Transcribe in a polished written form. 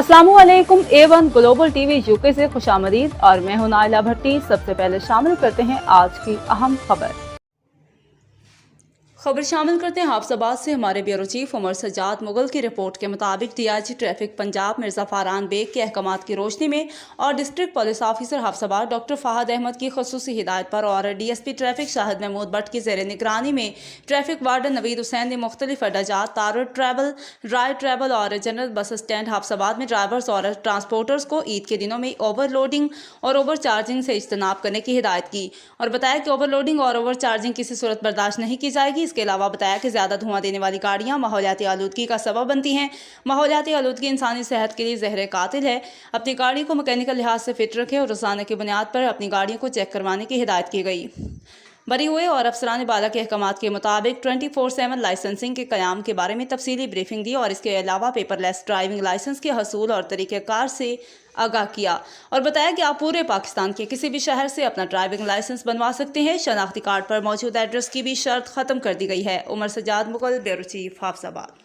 अस्सलामुअलैकुम A1 global TV UK से खुशामदीद और मैं हूं नाइला भट्टी। सबसे पहले शामिल करते हैं आज की अहम खबर शामिल करते हैं हाफसाबाद से हमारे ब्यूरो चीफ उमर सज्जाद मुगल की रिपोर्ट के मुताबिक DIG ट्रैफिक पंजाब मिर्जा फारान बेग के अहकामात की रोशनी में और district police officer Hafizabad doctor Fahad Ahmad की खसूसी हिदायत पर और DSP ट्रैफिक शाहिद महमूद भट्ट की ज़ेर निगरानी में ट्रैफिक वार्डन नवीद हुसैन ने मुख्तलिफ अड्डाजात तार ट्रैवल, राय ट्रैवल और जनरल बस स्टैंड हाफसाबाद में ड्राइवर्स और ट्रांसपोर्टर्स को ईद के दिनों में ओवरलोडिंग और ओवर चार्जिंग से इज्तनाब करने की हिदायत की और बताया कि ओवरलोडिंग और ओवर चार्जिंग किसी सूरत बर्दाश्त नहीं की जाएगी। इसके अलावा बताया कि ज़्यादा धुआं देने वाली गाड़ियां माहौलियाती आलूदगी का सबब बनती हैं। माहौलियाती आलूदगी इंसानी सेहत के लिए जहर कातिल है। अपनी गाड़ी को मैकेनिकल लिहाज से फिट रखें और रोजाना की बुनियाद पर अपनी गाड़ियों को चेक करवाने की हिदायत की गई। बरी हुए और अफसरान बाला के अहकामात के मुताबिक 24/7 लाइसेंसिंग के क़याम के बारे में तफसीली ब्रीफिंग दी और इसके अलावा पेपरलेस ड्राइविंग लाइसेंस के हसूल और तरीक़ेकार से आगाह किया और बताया कि आप पूरे पाकिस्तान के किसी भी शहर से अपना ड्राइविंग लाइसेंस बनवा सकते हैं। शनाख्ती कार्ड पर मौजूद एड्रेस की भी शर्त ख़त्म कर दी गई है। Umar Sajjad Mughal, bureau chief, Hafizabad.